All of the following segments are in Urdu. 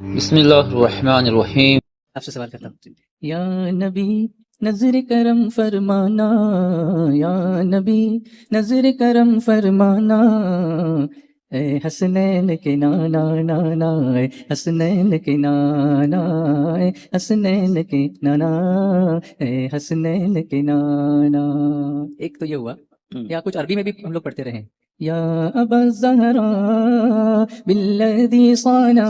بسم اللہ الرحمن الرحیم. آپ سے سوال کرتا ہوں. یا نبی نظر کرم فرمانا، یا نبی نظر کرم فرمانا، اے حسنین کے نانا نانا، اے حسنین کے نانا، اے حسنین کے نانا، اے حسنین کے نانا. ایک تو یہ ہوا. یا کچھ عربی میں بھی ہم لوگ پڑھتے رہے. یا ابا الزہراء بالذی صانا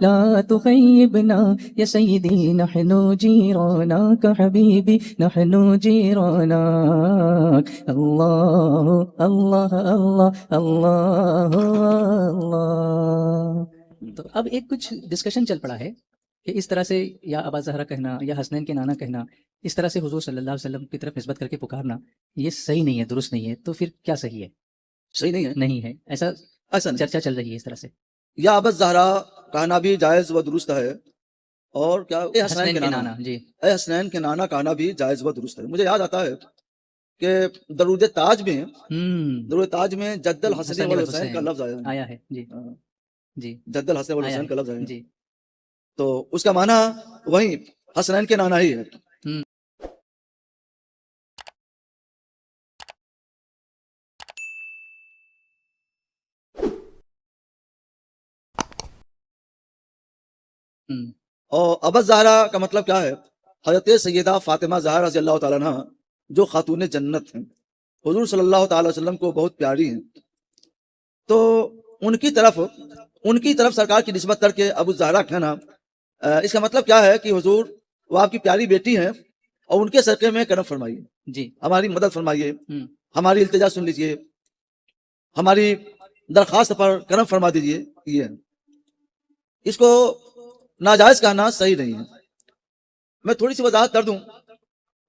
لا تخیبنا یا سیدی نحن جیراناک حبیبی نحن جیراناک. اللہ اللہ اللہ اللہ اللہ. تو اب ایک کچھ ڈسکشن چل پڑا ہے کہ اس طرح سے یا ابا زہرا کہنا یا حسنین کے نانا کہنا، اس طرح سے حضور صلی اللہ علیہ وسلم کی طرف نسبت کر کے پکارنا، یہ صحیح نہیں ہے، درست نہیں ہے. تو پھر کیا صحیح ہے؟ صحیح نہیں ہے، نہیں ہے. ایسا نہیں. چرچا چل رہی ہے اس طرح سے. یا ابا زہرا کہنا بھی جائز و درست ہے، اور کیا اے حسنین کے نانا. جی اے حسنین کے نانا کہنا بھی جائز و درست ہے. مجھے یاد آتا ہے کہ درود تاج میں جد الحسن والحسین کا لفظ آیا ہے. جی جی جد الحسن والحسین کا لفظ آیا ہے. جی. تو اس کا معنی وہی حسنین کے نانا ہی ہے. اور ابا زہرا کا مطلب کیا ہے؟ حضرت سیدہ فاطمہ زہرا رضی اللہ تعالیٰ عنہ جو خاتون جنت ہیں، حضور صلی اللہ تعالی وسلم کو بہت پیاری ہیں. تو ان کی طرف سرکار کی نسبت کر کے ابو زہرا کہنا، اس کا مطلب کیا ہے کہ حضور وہ آپ کی پیاری بیٹی ہیں، اور ان کے صدقے میں کرم فرمائیے. جی ہماری مدد فرمائیے، ہماری التجا سن لیجیے، ہماری درخواست پر کرم فرما دیجیے. یہ اس کو ناجائز کہنا صحیح نہیں ہے. میں تھوڑی سی وضاحت کر دوں.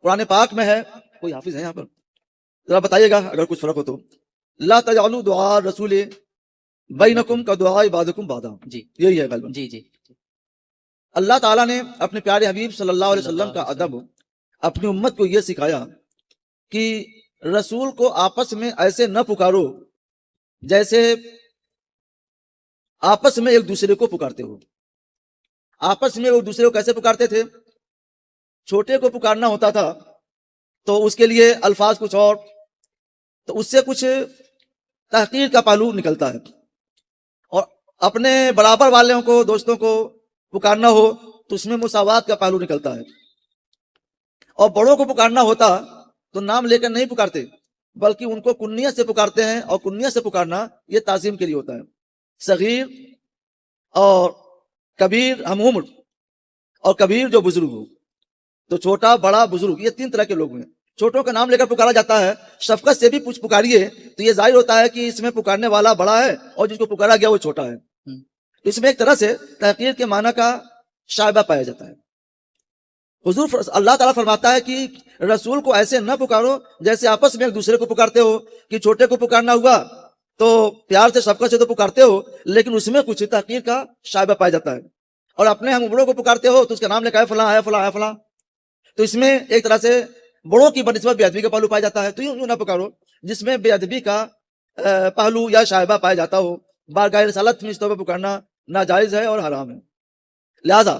قرآن پاک میں ہے، کوئی حافظ ہے یہاں پر؟ ذرا بتائیے گا اگر کچھ فرق ہو تو. لا تجعلوا دعاء الرسول بینکم کدعاء بعضکم بعضا. جی یہی ہے غالباً. جی جی. اللہ تعالیٰ نے اپنے پیارے حبیب صلی اللہ علیہ وسلم کا ادب اپنی امت کو یہ سکھایا کہ رسول کو آپس میں ایسے نہ پکارو جیسے آپس میں ایک دوسرے کو پکارتے ہو. آپس میں ایک دوسرے کو کیسے پکارتے تھے؟ چھوٹے کو پکارنا ہوتا تھا تو اس کے لیے الفاظ کچھ اور، تو اس سے کچھ تحقیر کا پہلو نکلتا ہے. اور اپنے برابر والوں کو، دوستوں کو پکارنا ہو تو اس میں مساوات کا پہلو نکلتا ہے. اور بڑوں کو پکارنا ہوتا تو نام لے کر نہیں پکارتے، بلکہ ان کو کنیت سے پکارتے ہیں. اور کنیت سے پکارنا یہ تعظیم کے لیے ہوتا ہے. صغیر اور کبیر ہم عمر، اور کبیر جو بزرگ ہو. تو چھوٹا، بڑا، بزرگ، یہ تین طرح کے لوگ ہیں. چھوٹوں کا نام لے کر پکارا جاتا ہے. شفقت سے بھی پکاریے تو یہ ظاہر ہوتا ہے کہ اس میں پکارنے والا بڑا ہے اور جس کو پکارا گیا وہ چھوٹا ہے. اس میں ایک طرح سے تحقیر کے معنی کا شائبہ پایا جاتا ہے. حضور اللہ تعالیٰ فرماتا ہے کہ رسول کو ایسے نہ پکارو جیسے آپس میں ایک دوسرے کو پکارتے ہو. کہ چھوٹے کو پکارنا ہوا تو پیار سے، شفقت سے تو پکارتے ہو، لیکن اس میں کچھ تحقیر کا شائبہ پایا جاتا ہے. اور اپنے ہم بڑوں کو پکارتے ہو تو اس کا نام لکھا ہے فلاں ہے فلاں ہے فلاں، تو اس میں ایک طرح سے بڑوں کی بنسبت بے ادبی کا پہلو پایا جاتا ہے. تو یوں نہ پکارو جس میں بے ادبی کا پہلو یا شائبہ پایا جاتا ہو. بارگاہ رسالت میں اس طور پر پکارنا ناجائز ہے اور حرام ہے. لہذا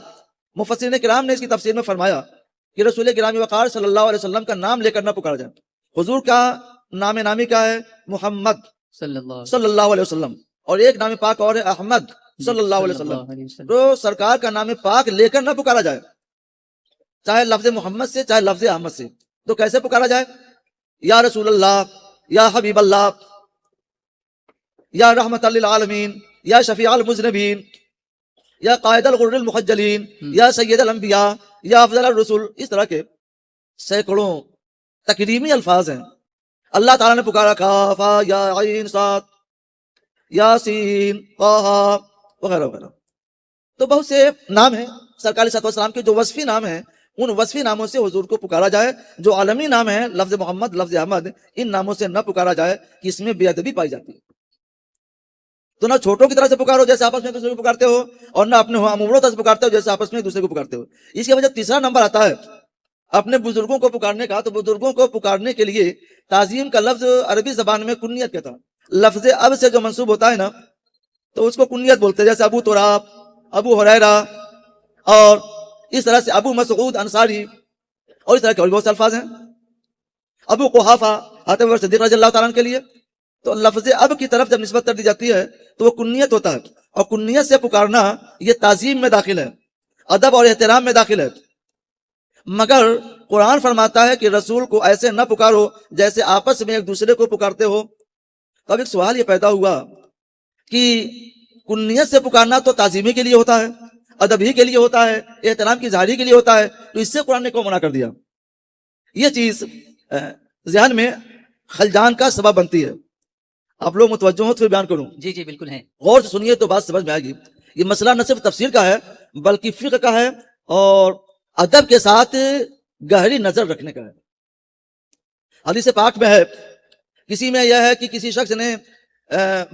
مفسرین کرام نے اس کی تفسیر میں فرمایا کہ رسول گرامی وقار صلی اللہ علیہ وسلم کا نام لے کر نہ پکارا جائے. حضور کا نام نامی کا ہے محمد صلی اللہ علیہ وسلم، اور ایک نام پاک اور ہے احمد صلی اللہ علیہ وسلم. تو سرکار کا نام پاک لے کر نہ پکارا جائے، چاہے لفظ محمد سے چاہے لفظ احمد سے. تو کیسے پکارا جائے؟ یا رسول اللہ، یا حبیب اللہ، یا رحمت للعالمین، یا شفیع المذنبین، یا قائد الغر المحجلین، یا سید الانبیاء، یا افضل الرسول. اس طرح کے سینکڑوں تکریمی الفاظ ہیں. اللہ تعالیٰ نے پکارا کافا یا عین صاد یاسین طٰہٰ وغیرہ وغیرہ. تو بہت سے نام ہیں سرکار صلی اللہ علیہ وسلم کے جو وصفی نام ہیں، ان وصفی ناموں سے حضور کو پکارا جائے. جو عالمی نام ہیں لفظ محمد، لفظ احمد، ان ناموں سے نہ پکارا جائے کہ اس میں بے ادبی پائی جاتی ہے. تو نہ چھوٹوں کی طرح سے پکارو جیسے آپس میں دوسرے کو پکارتے ہو، اور نہ اپنے اموروں طرح سے پکارتے ہو جیسے آپس میں دوسرے کو پکارتے ہو. اس کے وجہ تیسرا نمبر آتا ہے اپنے بزرگوں کو پکارنے کا. تو بزرگوں کو پکارنے کے لیے تعظیم کا لفظ عربی زبان میں کنیت کہتا. لفظ اب سے جو منسوب ہوتا ہے نا تو اس کو کنیت بولتے ہیں. جیسے ابو تراب، ابو ہریرہ اور اس طرح سے ابو مسعود انصاری اور اس طرح کے اور بہت سے الفاظ ہیں. ابو قحافہ حضرت ابوبکر صدیق رضی اللہ تعالیٰ عنہ کے لیے. تو لفظ اب کی طرف جب نسبت کر دی جاتی ہے تو وہ کنیت ہوتا ہے, اور کنیت سے پکارنا یہ تعظیم میں داخل ہے, ادب اور احترام میں داخل ہے. مگر قرآن فرماتا ہے کہ رسول کو ایسے نہ پکارو جیسے آپس میں ایک دوسرے کو پکارتے ہو. تو اب ایک سوال یہ پیدا ہوا کہ کنیت سے پکارنا تو تعظیمی کے لیے ہوتا ہے, ادب ہی کے لیے ہوتا ہے, احترام کی ظاہری کے لیے ہوتا ہے, تو اس سے قرآن نے کیوں منع کر دیا؟ یہ چیز ذہن میں خلجان کا سبب بنتی ہے. آپ لوگ متوجہ ہو تو پھر بیان کروں. جی جی بالکل ہے. غور سے سنیے تو بات سمجھ میں آئے گی. یہ مسئلہ نہ صرف تفسیر کا ہے بلکہ فقہ کا ہے اور ادب کے ساتھ گہری نظر رکھنے کا ہے. حدیث پاک میں ہے, کسی میں یہ ہے کہ کسی شخص نے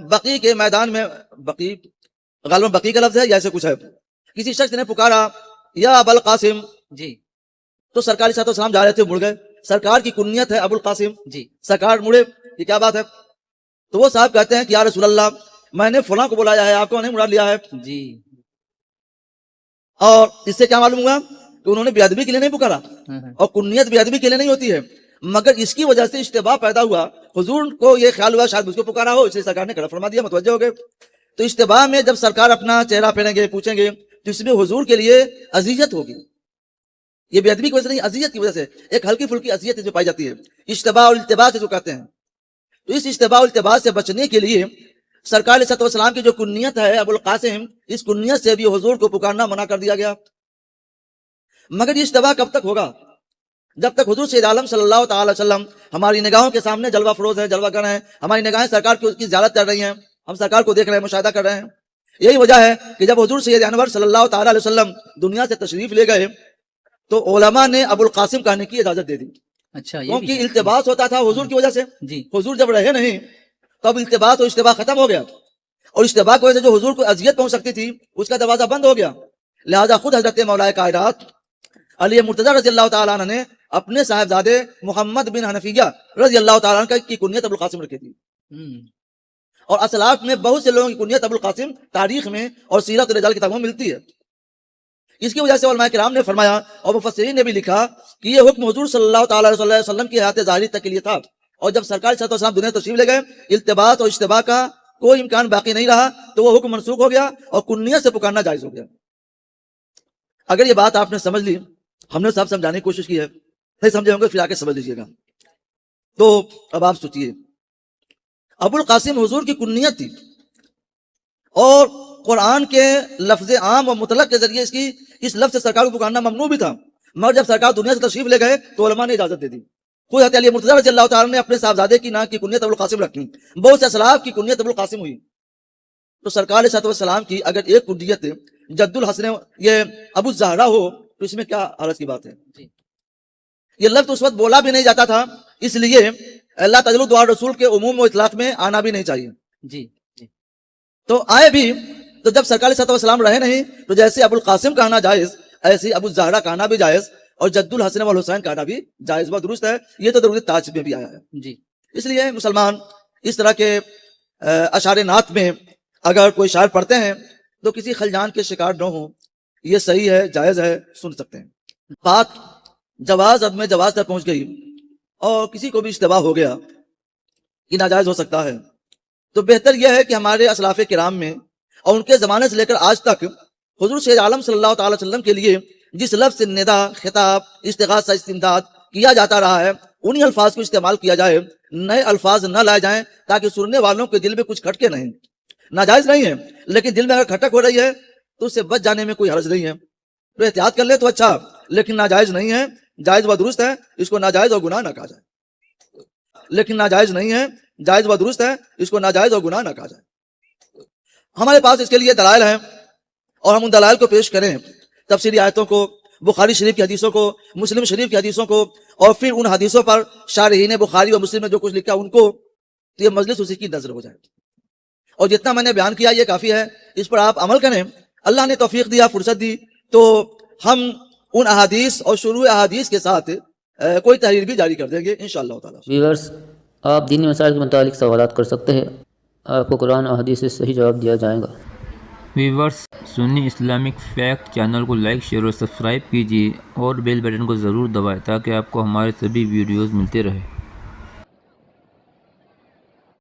بقی کے میدان میں, بقی غالباً بقی کا لفظ ہے یا ایسے کچھ ہے, کسی شخص نے پکارا یا ابو القاسم. جی. تو سرکار علیہ السلام جا رہے تھے, مڑ گئے. سرکار کی کنیت ہے ابو القاسم. جی. سرکار مڑے, یہ کیا بات ہے؟ تو وہ صاحب کہتے ہیں کہ یا رسول اللہ, میں نے فلاں کو بلایا ہے, آپ کو نہیں مرا لیا ہے. جی. اور اس سے کیا معلوم ہوا کہ انہوں نے بے ادبی کے لیے نہیں پکارا, اور کنیت بے ادبی کے لیے نہیں ہوتی ہے, مگر اس کی وجہ سے اشتباہ پیدا ہوا. حضور کو یہ خیال ہوا شاید اس کو پکارا ہو, اس لیے سرکار نے کڑا فرما دیا, متوجہ ہو گئے. تو اشتباہ میں جب سرکار اپنا چہرہ پھیریں گے, پوچھیں گے, تو اس میں حضور کے لیے اذیت ہوگی. یہ بے ادبی کی وجہ سے نہیں, اذیت کی وجہ سے, ایک ہلکی پھلکی اذیت جو پائی جاتی ہے, اشتباہ اور التباس سے جو کہتے ہیں. تو اس اشتباہ اور التباس سے بچنے کے لیے سرکار علیہ السلام کی جو کنیت ہے ابو القاسم, اس کنیت سے بھی حضور کو پکارنا منع کر دیا گیا. مگر یہ اشتباہ کب تک ہوگا؟ جب تک حضور سید عالم صلی اللہ تعالی وسلم ہماری نگاہوں کے سامنے جلوہ فروز ہیں, جلوہ گر ہیں, ہماری نگاہیں سرکار کی زیارت کر رہی ہیں, ہم سرکار کو دیکھ رہے ہیں, مشاہدہ کر رہے ہیں. یہی وجہ ہے کہ جب حضور سید انور صلی اللہ تعالی علیہ وسلم دنیا سے تشریف لے گئے تو علماء نے ابو القاسم کہنے کی اجازت دے دی. اچھا, کیونکہ التباس ہوتا تھا حضور کی وجہ سے. جی. حضور جب رہے نہیں تو اب التباس اور اشتباہ ختم ہو گیا, اور اشتباہ کی وجہ سے جو حضور کو اذیت پہنچ سکتی تھی اس کا دروازہ بند ہو گیا. لہذا خود حضرت مولا کائنات علی مرتضی رضی اللہ تعالیٰ عنہ نے اپنے صاحبزادے محمد بن حنفیہ رضی اللہ تعالیٰ عنہ کی کنیت ابو القاسم رکھی تھی. اور اسلاف میں بہت سے لوگوں کی کنیت ابو القاسم تاریخ میں اور سیرت رجال کتابوں میں ملتی ہے. اس کی وجہ سے علماء کرام نے فرمایا اور مفسرین نے بھی لکھا کہ یہ حکم حضور صلی اللہ تعالیٰ علیہ وسلم کی حیات ظاہری تک کے لیے تھا, اور جب سرکار صلی اللہ علیہ وسلم دنیا تشریف لے گئے, التباس اور اشتباہ کا کوئی امکان باقی نہیں رہا, تو وہ حکم منسوخ ہو گیا اور کنیت سے پکارنا جائز ہو گیا. اگر یہ بات آپ نے سمجھ لی, ہم نے سب سمجھانے کی کوشش کی ہے, نہیں سمجھے ہوں گے پھر آ کے سمجھ لیجیے گا. تو اب آپ سوچیے, ابو القاسم حضور کی کنیت تھی, اور قرآن کے لفظ عام اور مطلق کے ذریعے اس لفظ سے سرکار کو پکارنا ممنوع بھی تھا, مگر جب سرکار دنیا سے تشریف لے گئے تو علماء نے اجازت دے دی. خود حضرت علی مرتضی رضی اللہ تعالیٰ نے اپنے صاحبزادے کی نام کی کنیت ابو القاسم رکھی, بہت سے اسلاف کی کنیت ابو القاسم ہوئی. تو سرکار علیہ السلام کی اگر ایک کنیت جد الحسن یہ ابو الزہرا ہو تو اس میں کیا حرج کی بات ہے؟ یہ لفظ اس وقت بولا بھی نہیں جاتا تھا, اس لیے اللہ تجلو دعا رسول کے عموم و اطلاق میں آنا بھی نہیں چاہیے. جی. تو آئے بھی, تو جب سرکار علیہ السلام رہے نہیں تو جیسے ابو القاسم کہنا جائز, ایسے ابو الزہرا کہنا بھی جائز, اور جد الحسن والحسین کہنا بھی جائز و درست ہے. یہ تو درود تاج میں بھی آیا ہے. جی. اس لیے مسلمان اس طرح کے اشعار نعت میں اگر کوئی شاعر پڑھتے ہیں تو کسی خلجان کے شکار نہ ہوں, یہ صحیح ہے, جائز ہے, سن سکتے ہیں. بات جواز عدم جواز تک پہنچ گئی اور کسی کو بھی اشتباہ ہو گیا کہ ناجائز ہو سکتا ہے, تو بہتر یہ ہے کہ ہمارے اسلاف کرام میں اور ان کے زمانے سے لے کر آج تک حضور سید عالم صلی اللہ تعالی وسلم کے لیے جس لفظ سے ندا, خطاب, استغاثہ, استمداد کیا جاتا رہا ہے, انہی الفاظ کو استعمال کیا جائے, نئے الفاظ نہ لائے جائیں تاکہ سننے والوں کے دل میں کچھ کھٹکے نہیں. ناجائز نہیں ہے, لیکن دل میں اگر کھٹک ہو رہی ہے تو اس سے بچ جانے میں کوئی حرج نہیں ہے, تو احتیاط کر لے تو اچھا, لیکن ناجائز نہیں ہے, جائز و درست ہے, اس کو ناجائز اور گناہ نہ کہا جائے. لیکن ناجائز نہیں ہے, جائز و درست ہے, اس کو ناجائز اور گناہ نہ کہا جائے. ہمارے پاس اس کے لیے دلائل ہیں اور ہم ان دلائل کو پیش کریں, تفسیری آیتوں کو, بخاری شریف کی حدیثوں کو, مسلم شریف کی حدیثوں کو, اور پھر ان حدیثوں پر شارحین بخاری و مسلم میں جو کچھ لکھا ان کو, تو یہ مجلس اسی کی نظر ہو جائے. اور جتنا میں نے بیان کیا یہ کافی ہے, اس پر آپ عمل کریں. اللہ نے توفیق دیا, فرصت دی, تو ہم ان احادیث اور شروع احادیث کے ساتھ کوئی تحریر بھی جاری کر دیں گے انشاءاللہ تعالی. ویورز, آپ دینی مسائل کے متعلق سوالات کر سکتے ہیں, آپ کو قرآن اور حدیث سے صحیح جواب دیا جائے گا. ویورز سنی اسلامک فیکٹ چینل کو لائک شیئر اور سبسکرائب کیجیے اور بیل بٹن کو ضرور دبائیں تاکہ آپ کو ہمارے سبھی ویڈیوز ملتے رہے۔